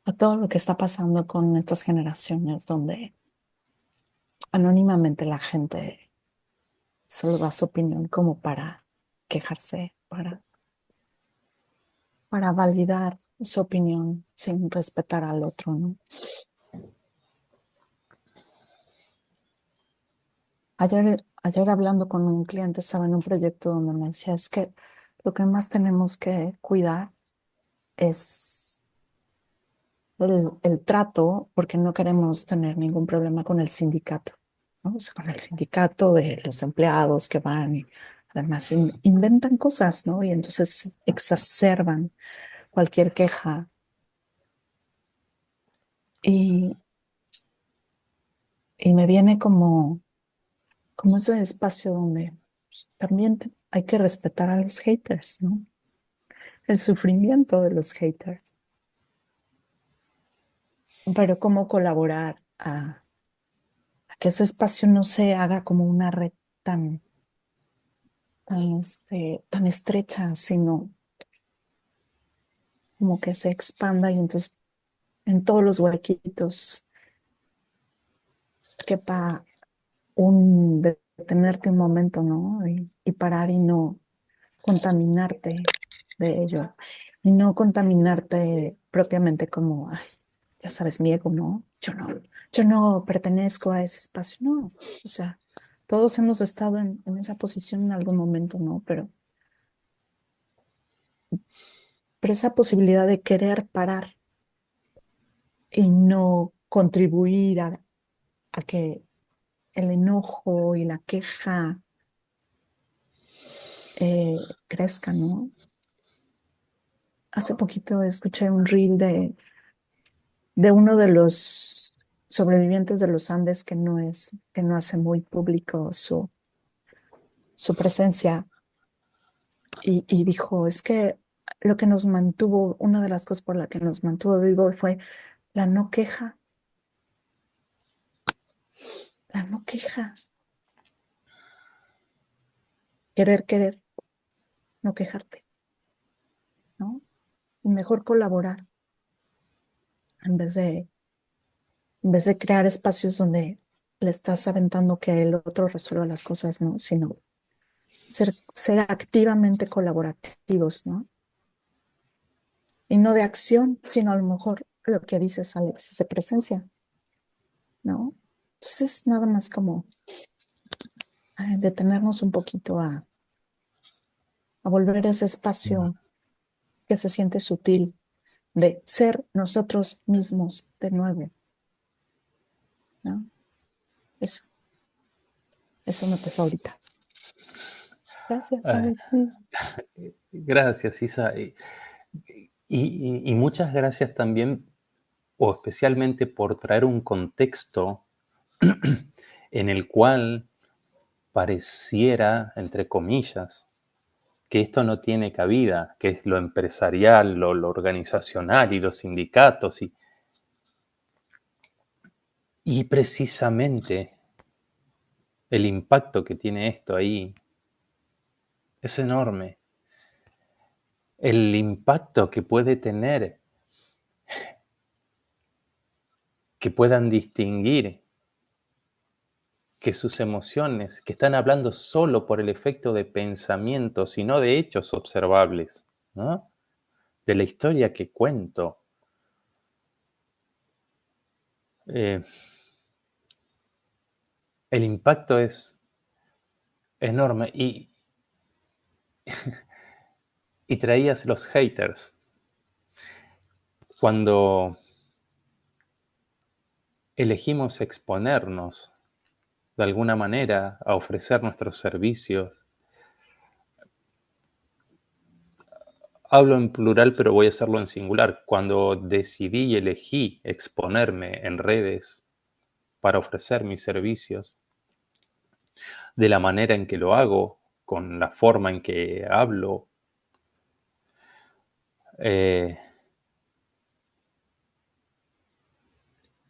a todo lo que está pasando con estas generaciones donde anónimamente la gente solo da su opinión como para quejarse, para validar su opinión sin respetar al otro, ¿no? Ayer hablando con un cliente, estaba en un proyecto donde me decía, es que lo que más tenemos que cuidar es el trato, porque no queremos tener ningún problema con el sindicato, ¿no? O sea, con el sindicato de los empleados que van y además inventan cosas, ¿no? Y entonces exacerban cualquier queja. Y, y me viene como ese espacio donde pues, también hay que respetar a los haters, ¿no? El sufrimiento de los haters. Pero cómo colaborar a que ese espacio no se haga como una red tan estrecha, sino como que se expanda y entonces en todos los huequitos quepa detenerte un momento, ¿no? Y parar y no contaminarte de ello. Y no contaminarte propiamente como, ay, ya sabes, mi ego, ¿no? Yo no pertenezco a ese espacio, no. O sea, todos hemos estado en esa posición en algún momento, ¿no? Pero esa posibilidad de querer parar y no contribuir a que el enojo y la queja crezcan, ¿no? Hace poquito escuché un reel de uno de los sobrevivientes de los Andes que no hace muy público su presencia y dijo, es que lo que nos mantuvo, una de las cosas por la que nos mantuvo vivo fue la no queja, la no queja, querer, no quejarte, ¿no? Y mejor colaborar en vez de, en vez de crear espacios donde le estás aventando que el otro resuelva las cosas, ¿no? Sino ser activamente colaborativos, ¿no? Y no de acción, sino a lo mejor lo que dices, Alex, de presencia, ¿no? Entonces, nada más como detenernos un poquito a volver a ese espacio que se siente sutil de ser nosotros mismos de nuevo, ¿no? Eso, eso me pasó ahorita. Gracias, Ah, Alex. Sí. gracias, Isa. Y muchas gracias también, o especialmente por traer un contexto en el cual pareciera, entre comillas, que esto no tiene cabida, que es lo empresarial, lo organizacional y los sindicatos. Y precisamente el impacto que tiene esto ahí es enorme. El impacto que puede tener, que puedan distinguir que sus emociones, que están hablando solo por el efecto de pensamientos y no de hechos observables, ¿no? De la historia que cuento. Eh, el impacto es enorme y traías los haters. cuando elegimos exponernos de alguna manera a ofrecer nuestros servicios, hablo en plural, pero voy a hacerlo en singular. Cuando decidí y elegí exponerme en redes para ofrecer mis servicios, de la manera en que lo hago, con la forma en que hablo,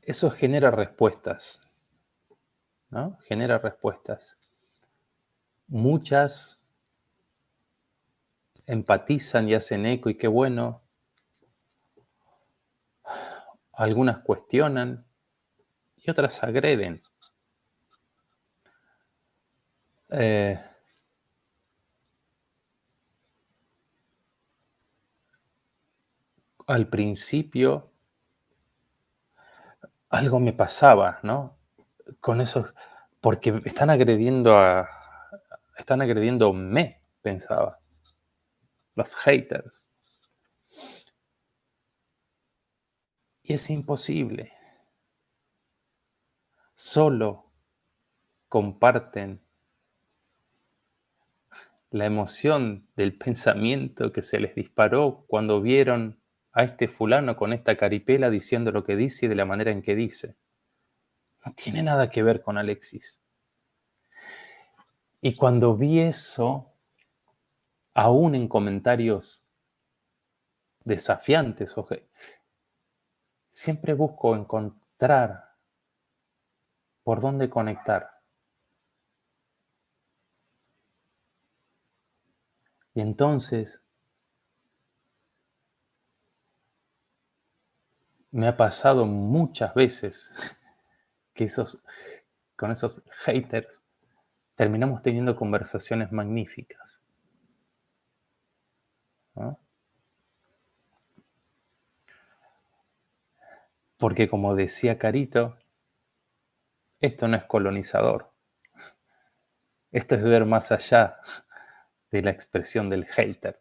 eso genera respuestas, ¿no? Genera respuestas. Muchas empatizan y hacen eco y qué bueno. Algunas cuestionan y otras agreden. Al principio algo me pasaba, ¿no? Con esos, porque están agrediéndome, pensaba, los haters. Y es imposible. Solo comparten la emoción del pensamiento que se les disparó cuando vieron a este fulano con esta caripela diciendo lo que dice y de la manera en que dice. No tiene nada que ver con Alexis. Y cuando vi eso, aún en comentarios desafiantes, siempre busco encontrar por dónde conectar. Y entonces me ha pasado muchas veces que con esos haters terminamos teniendo conversaciones magníficas, ¿no? Porque como decía Carito, esto no es colonizador. Esto es ver más allá de la expresión del hater,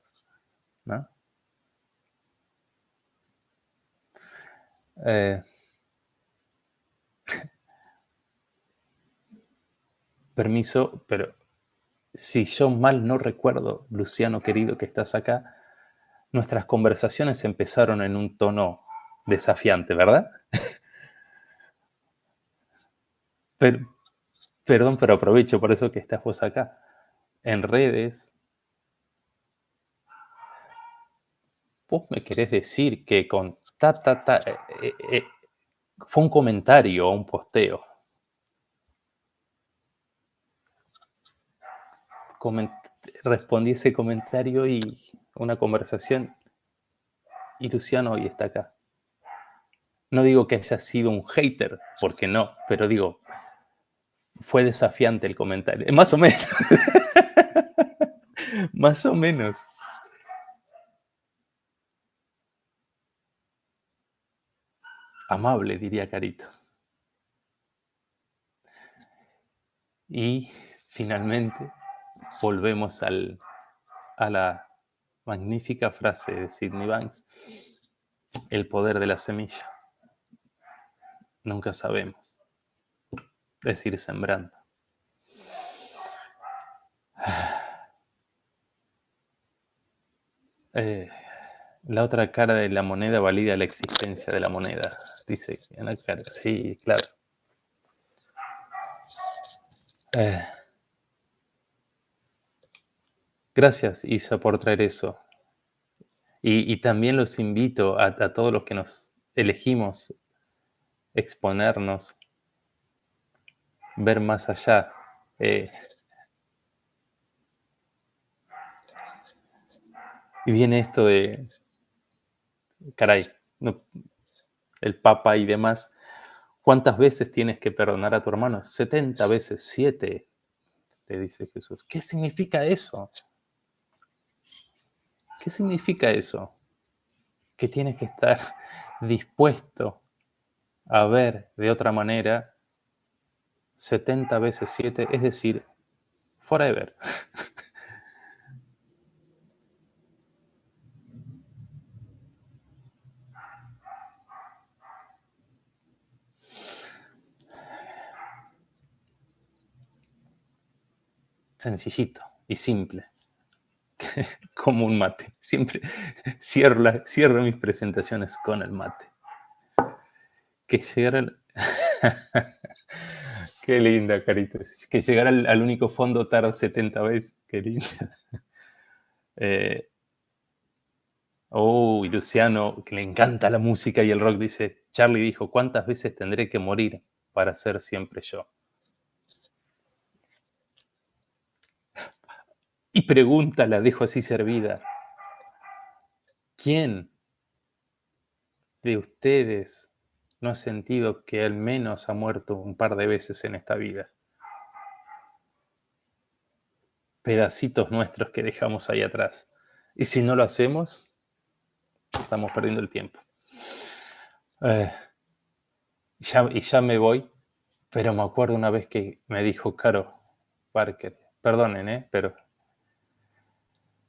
¿no? Permiso, pero si yo mal no recuerdo, Luciano querido que estás acá, nuestras conversaciones empezaron en un tono desafiante, ¿verdad? Perdón, pero aprovecho por eso que estás vos acá. En redes, vos me querés decir que con fue un comentario o un posteo. Respondí ese comentario y una conversación y Luciano hoy está acá. No digo que haya sido un hater, porque no, pero digo, fue desafiante el comentario. Más o menos. Más o menos. Amable, diría Carito. Y finalmente volvemos a la magnífica frase de Sydney Banks, el poder de la semilla. Nunca sabemos. Es ir sembrando. La otra cara de la moneda valida la existencia de la moneda, dice Ana Clara. Sí, claro. Gracias, Isa, por traer eso. Y también los invito a todos los que nos elegimos exponernos, ver más allá. Y viene esto de, caray, no, el Papa y demás. ¿Cuántas veces tienes que perdonar a tu hermano? 70 veces 7, le dice Jesús. ¿Qué significa eso? ¿Qué significa eso? Que tienes que estar dispuesto a ver de otra manera 70 veces 7, es decir, forever. sencillito y simple, como un mate. Siempre cierro mis presentaciones con el mate. Que llegara Qué linda, Carito. Que llegar al único fondo tarda 70 veces. Qué linda. Y Luciano, que le encanta la música y el rock, dice, Charlie dijo, ¿cuántas veces tendré que morir para ser siempre yo? Y pregunta, la dejo así servida. ¿Quién de ustedes no ha sentido que al menos ha muerto un par de veces en esta vida? Pedacitos nuestros que dejamos ahí atrás. Y si no lo hacemos, estamos perdiendo el tiempo. Ya me voy, pero me acuerdo una vez que me dijo Caro Parker, perdonen, pero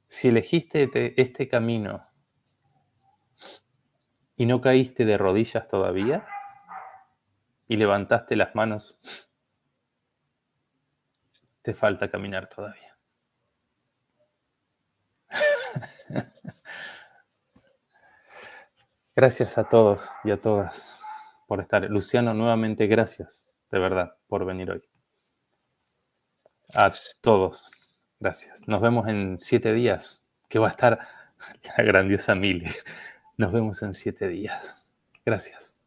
si elegiste este camino y no caíste de rodillas todavía y levantaste las manos, te falta caminar todavía. Gracias a todos y a todas por estar. Luciano, nuevamente gracias, de verdad, por venir hoy. A todos, gracias. Nos vemos en 7 días, que va a estar la grandiosa Mili. Nos vemos en 7 días. Gracias.